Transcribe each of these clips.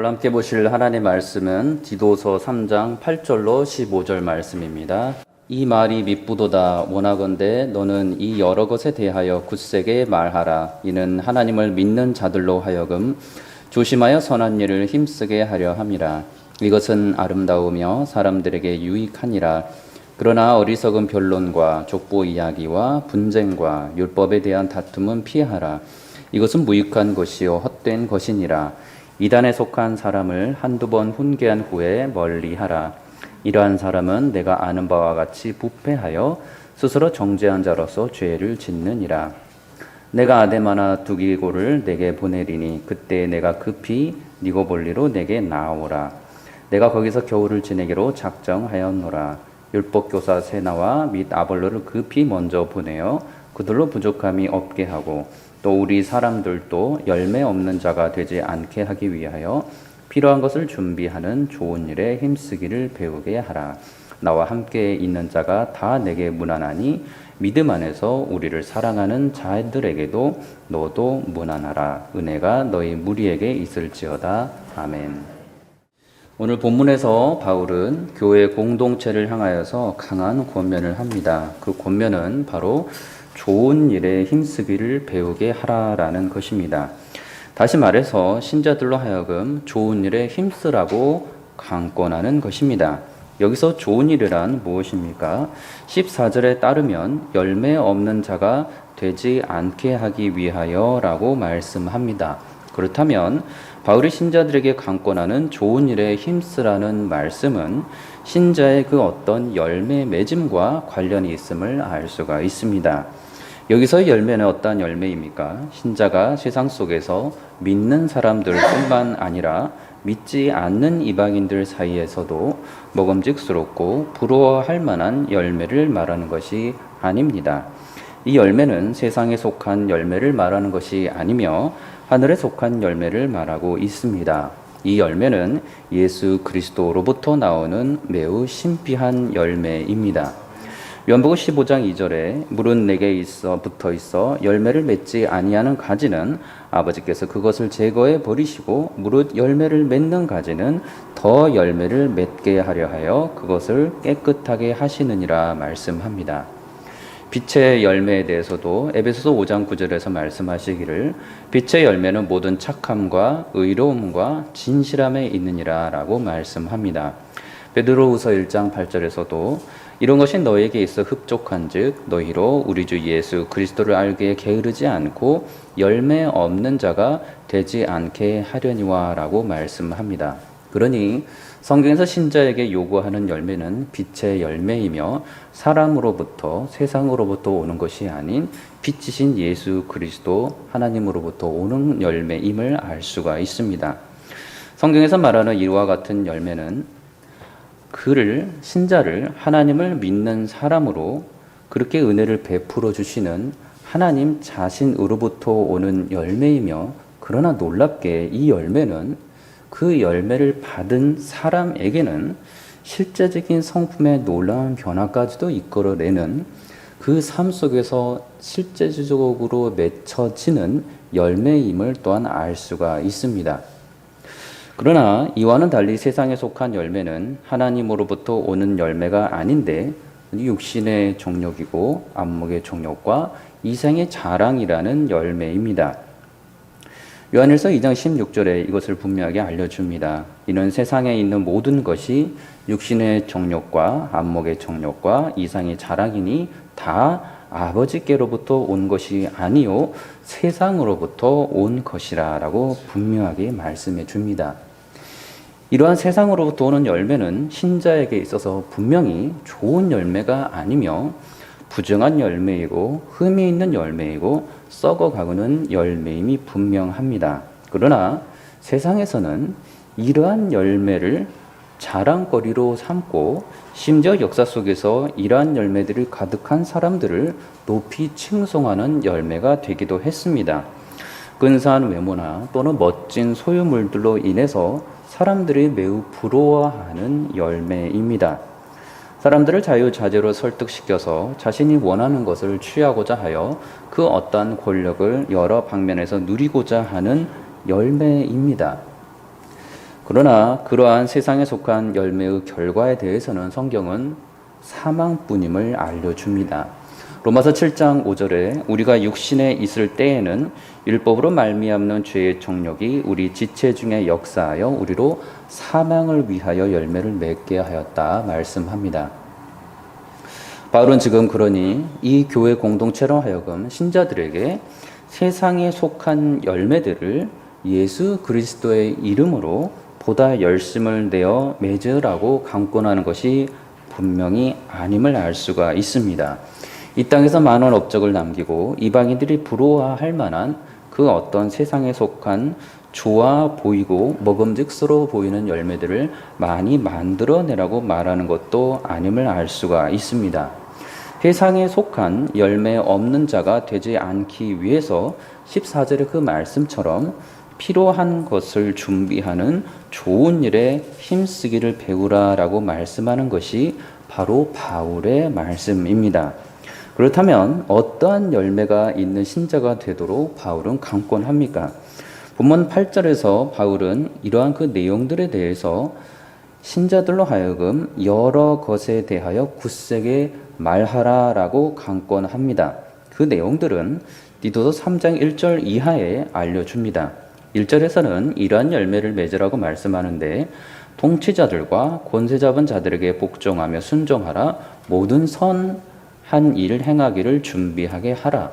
함께 보실 하나님의 말씀은 디도서 3장 8절로 15절 말씀입니다. 이 말이 미쁘도다. 원하건대 너는 이 여러 것에 대하여 굳세게 말하라. 이는 하나님을 믿는 자들로 하여금 조심하여 선한 일을 힘쓰게 하려 함이라. 이것은 아름다우며 사람들에게 유익하니라. 그러나 어리석은 변론과 족보 이야기와 분쟁과 율법에 대한 다툼은 피하라. 이것은 무익한 것이요 헛된 것이니라. 이단에 속한 사람을 한두 번 훈계한 후에 멀리하라. 이러한 사람은 내가 아는 바와 같이 부패하여 스스로 정죄한 자로서 죄를 짓느니라. 내가 아데마나 두기고를 내게 보내리니 그때 내가 급히 니고볼리로 내게 나오라. 내가 거기서 겨울을 지내기로 작정하였노라. 율법교사 세나와 및 아볼로를 급히 먼저 보내어 그들로 부족함이 없게 하고 또 우리 사람들도 열매 없는 자가 되지 않게 하기 위하여 필요한 것을 준비하는 좋은 일에 힘쓰기를 배우게 하라. 나와 함께 있는 자가 다 내게 무난하니 믿음 안에서 우리를 사랑하는 자들에게도 너도 무난하라. 은혜가 너희 무리에게 있을지어다. 아멘. 오늘 본문에서 바울은 교회 공동체를 향하여서 강한 권면을 합니다. 그 권면은 바로 좋은 일에 힘쓰기를 배우게 하라라는 것입니다. 다시 말해서 신자들로 하여금 좋은 일에 힘쓰라고 강권하는 것입니다. 여기서 좋은 일이란 무엇입니까? 14절에 따르면 열매 없는 자가 되지 않게 하기 위하여 라고 말씀합니다. 그렇다면 바울이 신자들에게 강권하는 좋은 일에 힘쓰라는 말씀은 신자의 그 어떤 열매 맺음과 관련이 있음을 알 수가 있습니다. 여기서의 열매는 어떠한 열매입니까? 신자가 세상 속에서 믿는 사람들뿐만 아니라 믿지 않는 이방인들 사이에서도 먹음직스럽고 부러워할 만한 열매를 말하는 것이 아닙니다. 이 열매는 세상에 속한 열매를 말하는 것이 아니며 하늘에 속한 열매를 말하고 있습니다. 이 열매는 예수 그리스도로부터 나오는 매우 신비한 열매입니다. 요한복음 15장 2절에 물은 내게 붙어 있어 열매를 맺지 아니하는 가지는 아버지께서 그것을 제거해 버리시고 무릇 열매를 맺는 가지는 더 열매를 맺게 하려 하여 그것을 깨끗하게 하시느니라 말씀합니다. 빛의 열매에 대해서도 에베소서 5장 9절에서 말씀하시기를 빛의 열매는 모든 착함과 의로움과 진실함에 있느니라 라고 말씀합니다. 베드로후서 1장 8절에서도 이런 것이 너에게 있어 흡족한즉 너희로 우리 주 예수 그리스도를 알기에 게으르지 않고 열매 없는 자가 되지 않게 하려니와 라고 말씀합니다. 그러니 성경에서 신자에게 요구하는 열매는 빛의 열매이며 사람으로부터 세상으로부터 오는 것이 아닌 빛이신 예수 그리스도 하나님으로부터 오는 열매임을 알 수가 있습니다. 성경에서 말하는 이와 같은 열매는 신자를 하나님을 믿는 사람으로 그렇게 은혜를 베풀어 주시는 하나님 자신으로부터 오는 열매이며 그러나 놀랍게 이 열매는 그 열매를 받은 사람에게는 실제적인 성품의 놀라운 변화까지도 이끌어내는 그 삶 속에서 실제적으로 맺혀지는 열매임을 또한 알 수가 있습니다. 그러나 이와는 달리 세상에 속한 열매는 하나님으로부터 오는 열매가 아닌데 육신의 정욕이고 안목의 정욕과 이생의 자랑이라는 열매입니다. 요한일서 2장 16절에 이것을 분명하게 알려줍니다. 이는 세상에 있는 모든 것이 육신의 정욕과 안목의 정욕과 이상의 자랑이니 다 아버지께로부터 온 것이 아니요 세상으로부터 온 것이라 라고 분명하게 말씀해 줍니다. 이러한 세상으로부터 오는 열매는 신자에게 있어서 분명히 좋은 열매가 아니며 부정한 열매이고 흠이 있는 열매이고 썩어가는 열매임이 분명합니다. 그러나 세상에서는 이러한 열매를 자랑거리로 삼고 심지어 역사 속에서 이러한 열매들이 가득한 사람들을 높이 칭송하는 열매가 되기도 했습니다. 근사한 외모나 또는 멋진 소유물들로 인해서 사람들이 매우 부러워하는 열매입니다. 사람들을 자유자재로 설득시켜서 자신이 원하는 것을 취하고자 하여 그 어떠한 권력을 여러 방면에서 누리고자 하는 열매입니다. 그러나 그러한 세상에 속한 열매의 결과에 대해서는 성경은 사망뿐임을 알려줍니다. 로마서 7장 5절에 우리가 육신에 있을 때에는 율법으로 말미암는 죄의 정욕이 우리 지체 중에 역사하여 우리로 사망을 위하여 열매를 맺게 하였다 말씀합니다. 바울은 지금 그러니 이 교회 공동체로 하여금 신자들에게 세상에 속한 열매들을 예수 그리스도의 이름으로 보다 열심을 내어 맺으라고 강권하는 것이 분명히 아님을 알 수가 있습니다. 이 땅에서 많은 업적을 남기고 이방인들이 부러워할 만한 그 어떤 세상에 속한 좋아 보이고 먹음직스러워 보이는 열매들을 많이 만들어내라고 말하는 것도 아님을 알 수가 있습니다. 세상에 속한 열매 없는 자가 되지 않기 위해서 14절의 그 말씀처럼 필요한 것을 준비하는 좋은 일에 힘쓰기를 배우라라고 말씀하는 것이 바로 바울의 말씀입니다. 그렇다면 어떠한 열매가 있는 신자가 되도록 바울은 강권합니까? 본문 8절에서 바울은 이러한 그 내용들에 대해서 신자들로 하여금 여러 것에 대하여 굳세게 말하라라고 강권합니다. 그 내용들은 디도서 3장 1절 이하에 알려줍니다. 1절에서는 이러한 열매를 맺으라고 말씀하는데 통치자들과 권세 잡은 자들에게 복종하며 순종하라. 모든 선한 일 행하기를 준비하게 하라.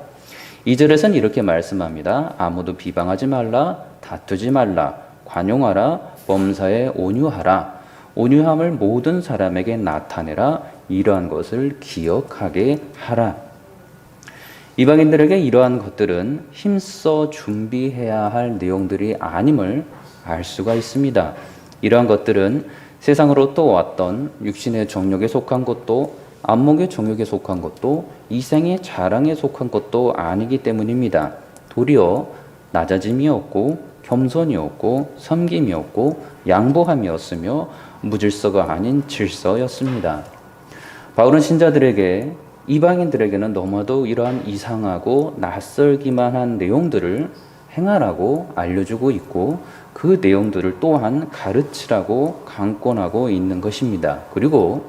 2절에서는 이렇게 말씀합니다. 아무도 비방하지 말라. 다투지 말라. 관용하라. 범사에 온유하라. 온유함을 모든 사람에게 나타내라. 이러한 것을 기억하게 하라. 이방인들에게 이러한 것들은 힘써 준비해야 할 내용들이 아님을 알 수가 있습니다. 이러한 것들은 세상으로 또 왔던 육신의 정욕에 속한 것도 안목의 정욕에 속한 것도 이생의 자랑에 속한 것도 아니기 때문입니다. 도리어 낮아짐이 없고 겸손이 없고 섬김이 없고 양보함이었으며 무질서가 아닌 질서였습니다. 바울은 신자들에게 이방인들에게는 너무나도 이러한 이상하고 낯설기만 한 내용들을 행하라고 알려주고 있고 그 내용들을 또한 가르치라고 강권하고 있는 것입니다. 그리고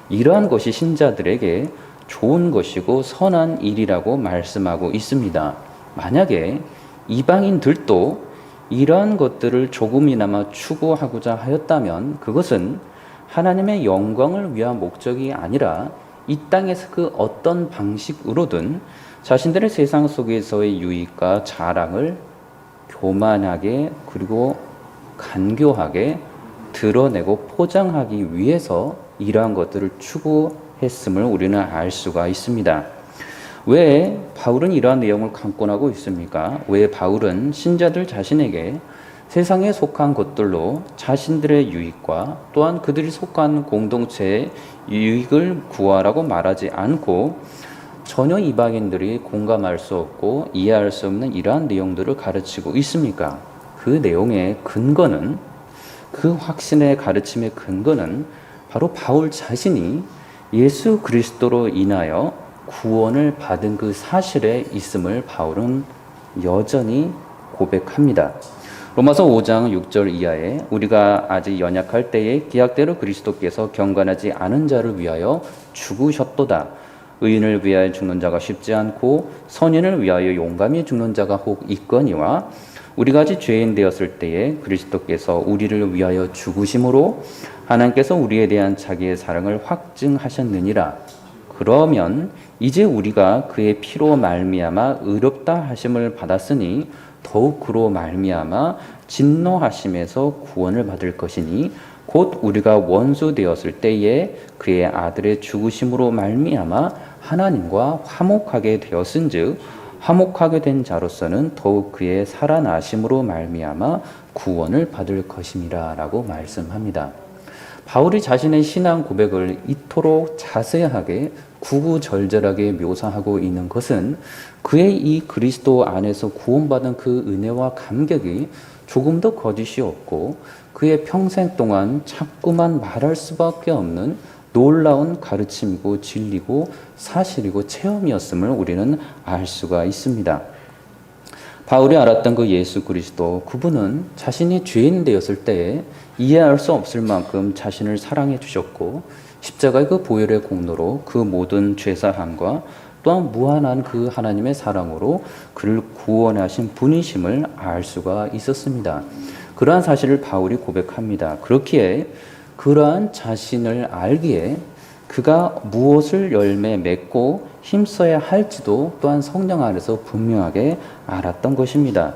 이러한 것이 신자들에게 좋은 것이고 선한 일이라고 말씀하고 있습니다. 만약에 이방인들도 이러한 것들을 조금이나마 추구하고자 하였다면 그것은 하나님의 영광을 위한 목적이 아니라 이 땅에서 그 어떤 방식으로든 자신들의 세상 속에서의 유익과 자랑을 교만하게 그리고 간교하게 드러내고 포장하기 위해서 이러한 것들을 추구했음을 우리는 알 수가 있습니다. 왜 바울은 이러한 내용을 강권하고 있습니까? 왜 바울은 신자들 자신에게 세상에 속한 것들로 자신들의 유익과 또한 그들이 속한 공동체의 유익을 구하라고 말하지 않고 전혀 이방인들이 공감할 수 없고 이해할 수 없는 이러한 내용들을 가르치고 있습니까? 그 내용의 근거는, 그 확신의 가르침의 근거는 바로 바울 자신이 예수 그리스도로 인하여 구원을 받은 그 사실에 있음을 바울은 여전히 고백합니다. 로마서 5장 6절 이하에 우리가 아직 연약할 때에 기약대로 그리스도께서 경건하지 않은 자를 위하여 죽으셨도다. 의인을 위하여 죽는 자가 쉽지 않고 선인을 위하여 용감히 죽는 자가 혹 있거니와 우리가 아직 죄인 되었을 때에 그리스도께서 우리를 위하여 죽으심으로 하나님께서 우리에 대한 자기의 사랑을 확증하셨느니라. 그러면 이제 우리가 그의 피로 말미암아 의롭다 하심을 받았으니 더욱 그로 말미암아 진노하심에서 구원을 받을 것이니 곧 우리가 원수 되었을 때에 그의 아들의 죽으심으로 말미암아 하나님과 화목하게 되었은즉 화목하게 된 자로서는 더욱 그의 살아나심으로 말미암아 구원을 받을 것임이라라고 말씀합니다. 바울이 자신의 신앙 고백을 이토록 자세하게 구구절절하게 묘사하고 있는 것은 그의 이 그리스도 안에서 구원받은 그 은혜와 감격이 조금 더 거짓이 없고 그의 평생 동안 자꾸만 말할 수밖에 없는 놀라운 가르침이고 진리고 사실이고 체험이었음을 우리는 알 수가 있습니다. 바울이 알았던 그 예수 그리스도, 그분은 자신이 죄인 되었을 때에 이해할 수 없을 만큼 자신을 사랑해 주셨고, 십자가의 그 보혈의 공로로 그 모든 죄사함과 또한 무한한 그 하나님의 사랑으로 그를 구원하신 분이심을 알 수가 있었습니다. 그러한 사실을 바울이 고백합니다. 그렇기에 그러한 자신을 알기에 그가 무엇을 열매 맺고 힘써야 할지도 또한 성령 안에서 분명하게 알았던 것입니다.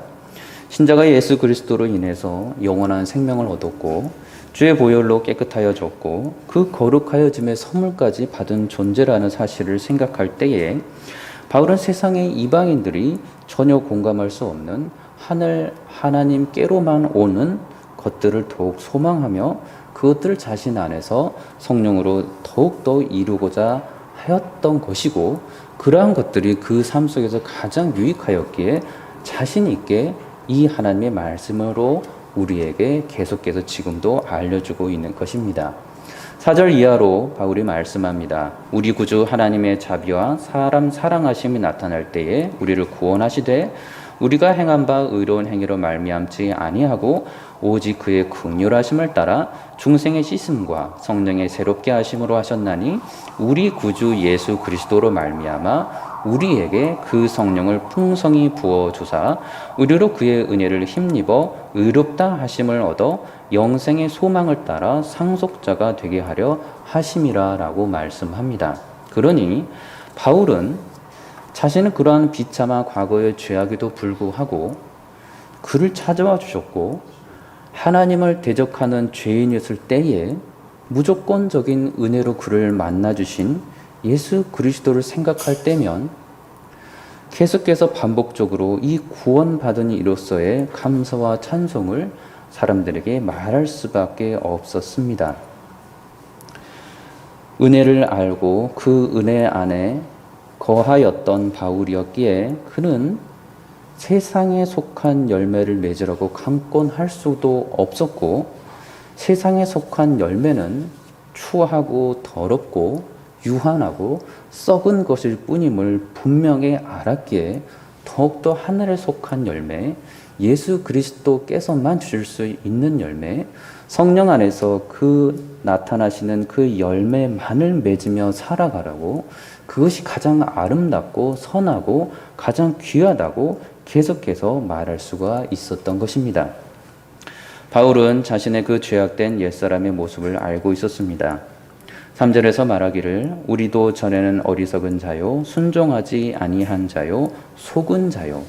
신자가 예수 그리스도로 인해서 영원한 생명을 얻었고 주의 보혈로 깨끗하여졌고 그 거룩하여짐의 선물까지 받은 존재라는 사실을 생각할 때에 바울은 세상의 이방인들이 전혀 공감할 수 없는 하나님께로만 오는 것들을 더욱 소망하며 그것들을 자신 안에서 성령으로 더욱더 이루고자 하였던 것이고, 그러한 것들이 그 삶 속에서 가장 유익하였기에 자신 있게 이 하나님의 말씀으로 우리에게 계속해서 지금도 알려주고 있는 것입니다. 4절 이하로 바울이 말씀합니다. 우리 구주 하나님의 자비와 사람 사랑하심이 나타날 때에 우리를 구원하시되 우리가 행한 바 의로운 행위로 말미암지 아니하고 오직 그의 긍휼하심을 따라 중생의 씻음과 성령의 새롭게 하심으로 하셨나니 우리 구주 예수 그리스도로 말미암아 우리에게 그 성령을 풍성히 부어 주사 우리로 그의 은혜를 힘입어 의롭다 하심을 얻어 영생의 소망을 따라 상속자가 되게 하려 하심이라라고 말씀합니다. 그러니 바울은 자신은 그러한 비참한 과거의 죄악에도 불구하고 그를 찾아와 주셨고 하나님을 대적하는 죄인이었을 때에 무조건적인 은혜로 그를 만나주신 예수 그리스도를 생각할 때면 계속해서 반복적으로 이 구원받은 이로서의 감사와 찬송을 사람들에게 말할 수밖에 없었습니다. 은혜를 알고 그 은혜 안에 거하였던 바울이었기에 그는 세상에 속한 열매를 맺으라고 강권할 수도 없었고, 세상에 속한 열매는 추하고 더럽고 유한하고 썩은 것일 뿐임을 분명히 알았기에 더욱더 하늘에 속한 열매, 예수 그리스도께서만 주실 수 있는 열매, 성령 안에서 그 나타나시는 그 열매만을 맺으며 살아가라고, 그것이 가장 아름답고 선하고 가장 귀하다고 계속해서 말할 수가 있었던 것입니다. 바울은 자신의 그 죄악된 옛사람의 모습을 알고 있었습니다. 3절에서 말하기를 우리도 전에는 어리석은 자요 순종하지 아니한 자요 속은 자요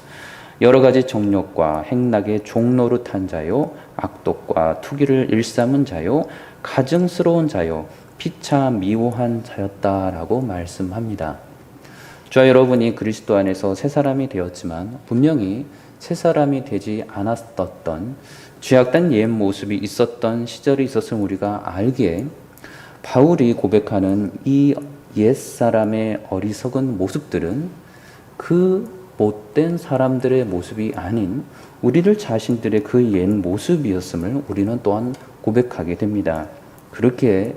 여러 가지 정욕과 행락의 종노릇한 자요 악독과 투기를 일삼은 자요 가증스러운 자요 피차 미워한 자였다라고 말씀합니다. 저와 여러분이 그리스도 안에서 새 사람이 되었지만 분명히 새 사람이 되지 않았던 죄악된 옛 모습이 있었던 시절이 있었음을 우리가 알기에 바울이 고백하는 이 옛사람의 어리석은 모습들은 그 못된 사람들의 모습이 아닌 우리들 자신들의 그 옛 모습이었음을 우리는 또한 고백하게 됩니다. 그렇게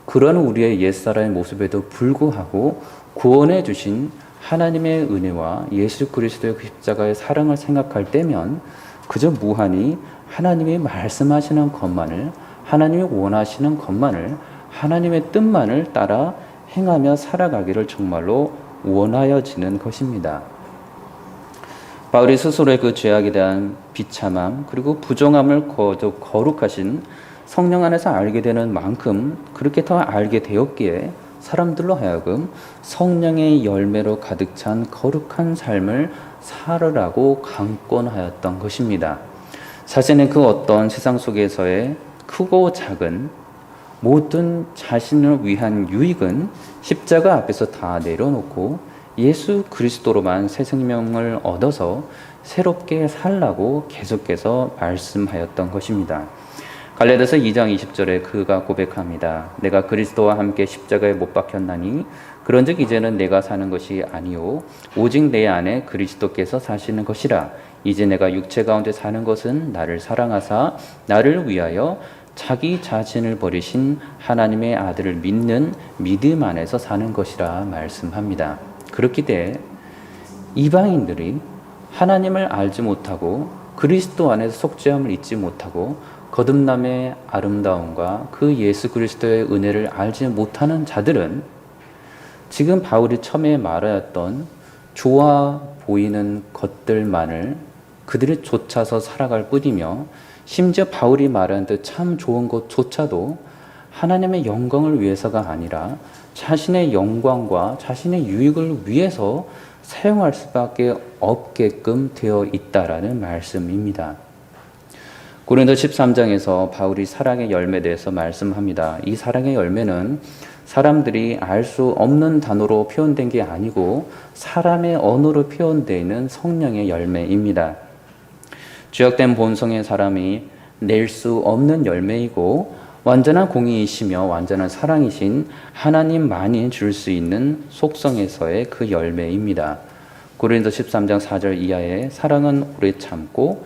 그런 우리의 옛사람의 모습에도 불구하고 구원해 주신 하나님의 은혜와 예수 그리스도의 그 십자가의 사랑을 생각할 때면 그저 무한히 하나님이 말씀하시는 것만을, 하나님이 원하시는 것만을, 하나님의 뜻만을 따라 행하며 살아가기를 정말로 원하여지는 것입니다. 바울이 스스로의 그 죄악에 대한 비참함 그리고 부정함을 거룩하신 성령 안에서 알게 되는 만큼 그렇게 더 알게 되었기에 사람들로 하여금 성령의 열매로 가득 찬 거룩한 삶을 살으라고 강권하였던 것입니다. 자신의 그 어떤 세상 속에서의 크고 작은 모든 자신을 위한 유익은 십자가 앞에서 다 내려놓고 예수 그리스도로만 새 생명을 얻어서 새롭게 살라고 계속해서 말씀하였던 것입니다. 갈라디아서 2장 20절에 그가 고백합니다. 내가 그리스도와 함께 십자가에 못 박혔나니 그런즉 이제는 내가 사는 것이 아니요 오직 내 안에 그리스도께서 사시는 것이라. 이제 내가 육체 가운데 사는 것은 나를 사랑하사 나를 위하여 자기 자신을 버리신 하나님의 아들을 믿는 믿음 안에서 사는 것이라 말씀합니다. 그렇기 때문에 이방인들이 하나님을 알지 못하고 그리스도 안에서 속죄함을 잊지 못하고 거듭남의 아름다움과 그 예수 그리스도의 은혜를 알지 못하는 자들은 지금 바울이 처음에 말하였던 좋아 보이는 것들만을 그들이 쫓아서 살아갈 뿐이며, 심지어 바울이 말한 듯 참 좋은 것조차도 하나님의 영광을 위해서가 아니라 자신의 영광과 자신의 유익을 위해서 사용할 수밖에 없게끔 되어 있다라는 말씀입니다. 고린도 13장에서 바울이 사랑의 열매에 대해서 말씀합니다. 이 사랑의 열매는 사람들이 알 수 없는 단어로 표현된 게 아니고 사람의 언어로 표현되어 있는 성령의 열매입니다. 죄악된 본성의 사람이 낼 수 없는 열매이고 완전한 공의이시며 완전한 사랑이신 하나님만이 줄 수 있는 속성에서의 그 열매입니다. 고린도 13장 4절 이하에 사랑은 오래 참고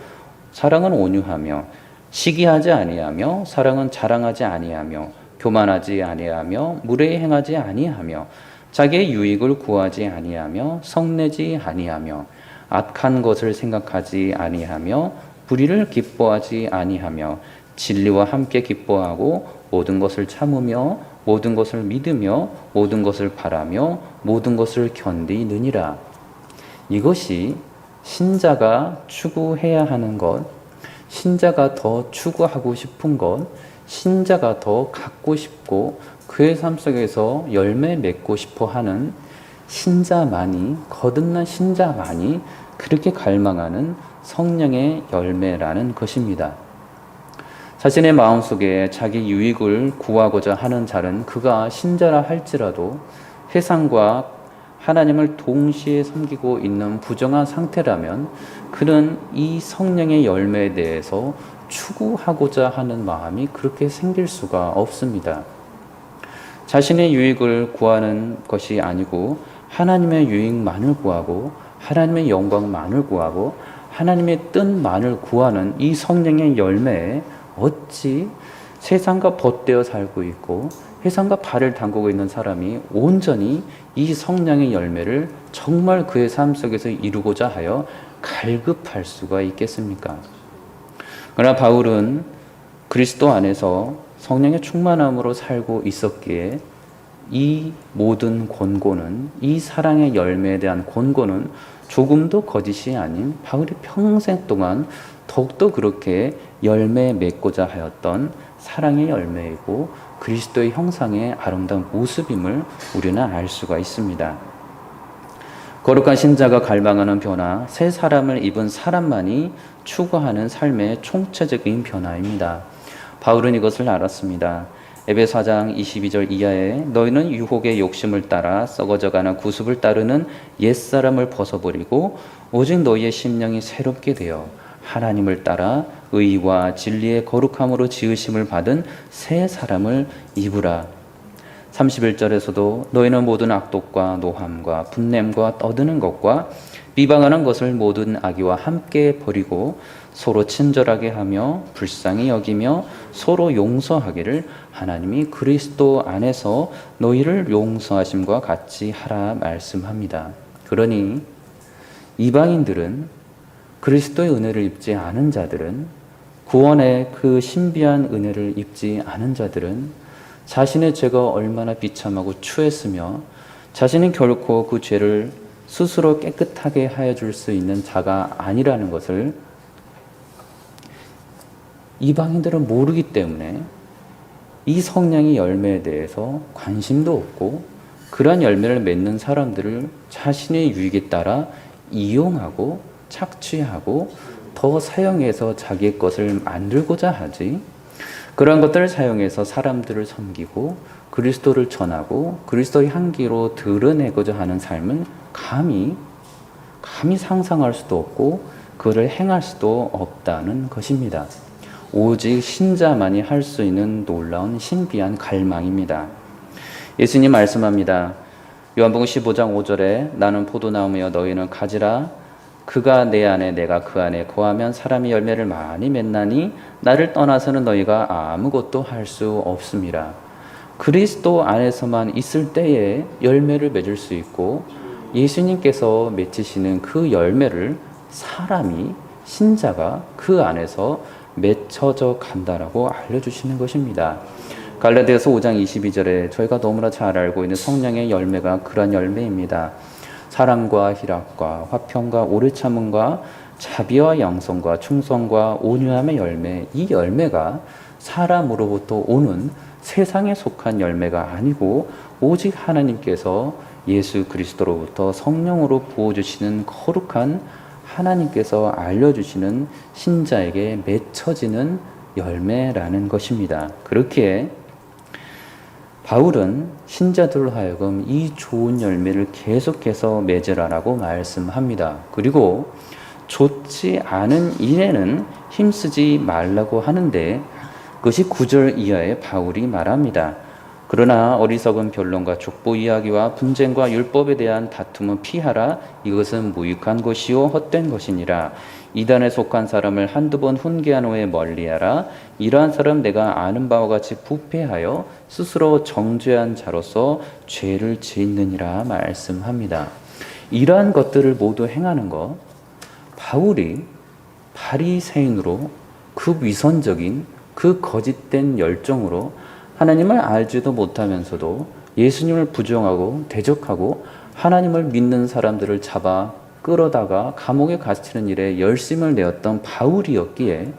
사랑은 온유하며 시기하지 아니하며 사랑은 자랑하지 아니하며 교만하지 아니하며 무례히 행하지 아니하며 자기의 유익을 구하지 아니하며 성내지 아니하며 악한 것을 생각하지 아니하며 불의를 기뻐하지 아니하며 진리와 함께 기뻐하고 모든 것을 참으며 모든 것을 믿으며 모든 것을 바라며 모든 것을 견디느니라. 이것이 신자가 추구해야 하는 것, 신자가 더 추구하고 싶은 것, 신자가 더 갖고 싶고 그의 삶 속에서 열매 맺고 싶어 하는 신자만이, 거듭난 신자만이 그렇게 갈망하는 성령의 열매라는 것입니다. 자신의 마음속에 자기 유익을 구하고자 하는 자는 그가 신자라 할지라도 세상과 하나님을 동시에 섬기고 있는 부정한 상태라면 그는 이 성령의 열매에 대해서 추구하고자 하는 마음이 그렇게 생길 수가 없습니다. 자신의 유익을 구하는 것이 아니고 하나님의 유익만을 구하고 하나님의 영광만을 구하고 하나님의 뜻만을 구하는 이 성령의 열매에 어찌 세상과 벗되어 살고 있고 세상과 발을 담그고 있는 사람이 온전히 이 성령의 열매를 정말 그의 삶 속에서 이루고자 하여 갈급할 수가 있겠습니까? 그러나 바울은 그리스도 안에서 성령의 충만함으로 살고 있었기에 이 모든 권고는, 이 사랑의 열매에 대한 권고는 조금도 거짓이 아닌 바울이 평생 동안 더욱더 그렇게 열매 맺고자 하였던 사랑의 열매이고 그리스도의 형상의 아름다운 모습임을 우리는 알 수가 있습니다. 거룩한 신자가 갈망하는 변화, 새 사람을 입은 사람만이 추구하는 삶의 총체적인 변화입니다. 바울은 이것을 알았습니다. 에베소 4장 22절 이하에 너희는 유혹의 욕심을 따라 썩어져가는 구습을 따르는 옛사람을 벗어버리고 오직 너희의 심령이 새롭게 되어 하나님을 따라 의와 진리의 거룩함으로 지으심을 받은 새 사람을 입으라. 31절에서도 너희는 모든 악독과 노함과 분냄과 떠드는 것과 비방하는 것을 모든 악의와 함께 버리고 서로 친절하게 하며 불쌍히 여기며 서로 용서하기를 하나님이 그리스도 안에서 너희를 용서하심과 같이 하라 말씀합니다. 그러니 이방인들은, 그리스도의 은혜를 입지 않은 자들은, 구원의 그 신비한 은혜를 입지 않은 자들은 자신의 죄가 얼마나 비참하고 추했으며 자신은 결코 그 죄를 스스로 깨끗하게 하여 줄 수 있는 자가 아니라는 것을 이방인들은 모르기 때문에 이 성령의 열매에 대해서 관심도 없고 그러한 열매를 맺는 사람들을 자신의 유익에 따라 이용하고 착취하고 더 사용해서 자기의 것을 만들고자 하지, 그런 것들을 사용해서 사람들을 섬기고 그리스도를 전하고 그리스도의 향기로 드러내고자 하는 삶은 감히 상상할 수도 없고 그를 행할 수도 없다는 것입니다. 오직 신자만이 할 수 있는 놀라운 신비한 갈망입니다. 예수님 말씀합니다. 요한복음 15장 5절에 나는 포도나무여 너희는 가지라. 그가 내 안에 내가 그 안에 거하면 사람이 열매를 많이 맺나니 나를 떠나서는 너희가 아무것도 할 수 없습니다. 그리스도 안에서만 있을 때에 열매를 맺을 수 있고 예수님께서 맺으시는 그 열매를 사람이 신자가 그 안에서 맺혀져 간다라고 알려주시는 것입니다. 갈라디아서 5장 22절에 저희가 너무나 잘 알고 있는 성령의 열매가 그러한 열매입니다. 사랑과 희락과 화평과 오래 참음과 자비와 양성과 충성과 온유함의 열매, 이 열매가 사람으로부터 오는 세상에 속한 열매가 아니고 오직 하나님께서 예수 그리스도로부터 성령으로 부어주시는 거룩한 하나님께서 알려주시는 신자에게 맺혀지는 열매라는 것입니다. 그렇기에 바울은 신자들로 하여금 이 좋은 열매를 계속해서 맺으라라고 말씀합니다. 그리고 좋지 않은 일에는 힘쓰지 말라고 하는데 그것이 9절 이하에 바울이 말합니다. 그러나 어리석은 변론과 족보 이야기와 분쟁과 율법에 대한 다툼은 피하라. 이것은 무익한 것이요 헛된 것이니라. 이단에 속한 사람을 한두 번 훈계한 후에 멀리하라. 이러한 사람 내가 아는 바와 같이 부패하여 스스로 정죄한 자로서 죄를 짓느니라 말씀합니다. 이러한 것들을 모두 행하는 것, 바울이 바리새인으로 그 위선적인 그 거짓된 열정으로 하나님을 알지도 못하면서도 예수님을 부정하고 대적하고 하나님을 믿는 사람들을 잡아 끌어다가 감옥에 갇히는 일에 열심을 내었던 바울이었기에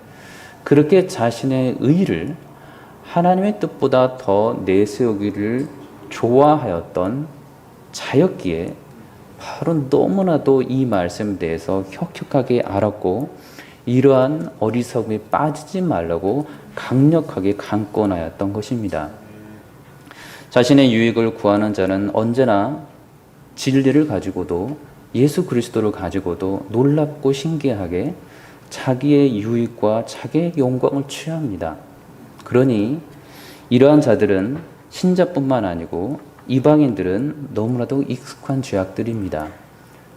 그렇게 자신의 의를 하나님의 뜻보다 더 내세우기를 좋아하였던 자였기에 바로 너무나도 이 말씀에 대해서 혁혁하게 알았고 이러한 어리석음에 빠지지 말라고 강력하게 강권하였던 것입니다. 자신의 유익을 구하는 자는 언제나 진리를 가지고도 예수 그리스도를 가지고도 놀랍고 신기하게 자기의 유익과 자기의 영광을 취합니다. 그러니 이러한 자들은 신자뿐만 아니고 이방인들은 너무나도 익숙한 죄악들입니다.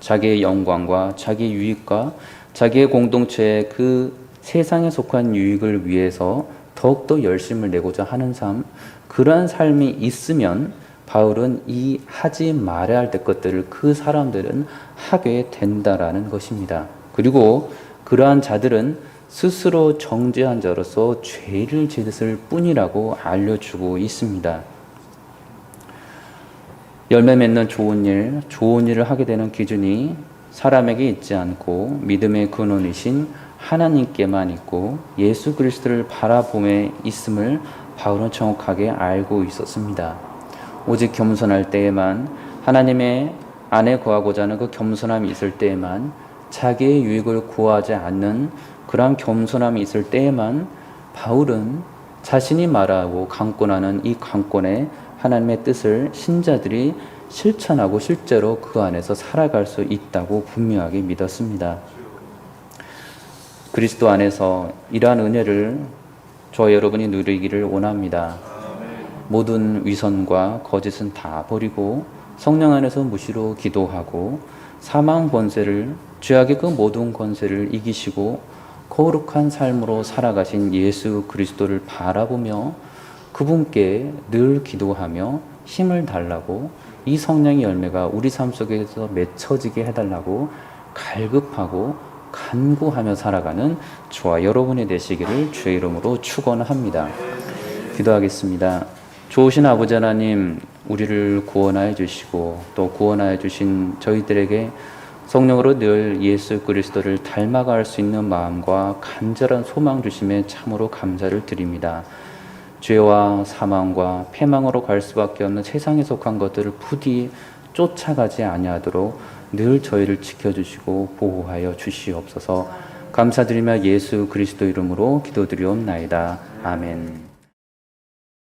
자기의 영광과 자기의 유익과 자기의 공동체의 그 세상에 속한 유익을 위해서 더욱더 열심을 내고자 하는 삶, 그러한 삶이 있으면 바울은 이 하지 말아야 할 것들을 그 사람들은 하게 된다라는 것입니다. 그리고 그러한 자들은 스스로 정죄한 자로서 죄를 짓을 뿐이라고 알려주고 있습니다. 열매 맺는 좋은 일을 하게 되는 기준이 사람에게 있지 않고 믿음의 근원이신 하나님께만 있고 예수 그리스도를 바라봄에 있음을 바울은 정확하게 알고 있었습니다. 오직 겸손할 때에만 하나님의 안에 거하고자 하는 그 겸손함이 있을 때에만 자기의 유익을 구하지 않는 그러한 겸손함이 있을 때에만 바울은 자신이 말하고 강권하는 이 강권에 하나님의 뜻을 신자들이 실천하고 실제로 그 안에서 살아갈 수 있다고 분명하게 믿었습니다. 그리스도 안에서 이러한 은혜를 저와 여러분이 누리기를 원합니다. 모든 위선과 거짓은 다 버리고 성령 안에서 무시로 기도하고 사망 권세를 죄악의 그 모든 권세를 이기시고 거룩한 삶으로 살아가신 예수 그리스도를 바라보며 그분께 늘 기도하며 힘을 달라고 이 성령의 열매가 우리 삶 속에서 맺혀지게 해달라고 갈급하고 간구하며 살아가는 저와 여러분이 되시기를 주의 이름으로 축원합니다. 기도하겠습니다. 좋으신 아버지 하나님, 우리를 구원하여 주시고 또 구원하여 주신 저희들에게 성령으로 늘 예수 그리스도를 닮아갈 수 있는 마음과 간절한 소망 주심에 참으로 감사를 드립니다. 죄와 사망과 패망으로 갈 수밖에 없는 세상에 속한 것들을 부디 쫓아가지 아니하도록 늘 저희를 지켜주시고 보호하여 주시옵소서. 감사드리며 예수 그리스도 이름으로 기도드리옵나이다. 아멘.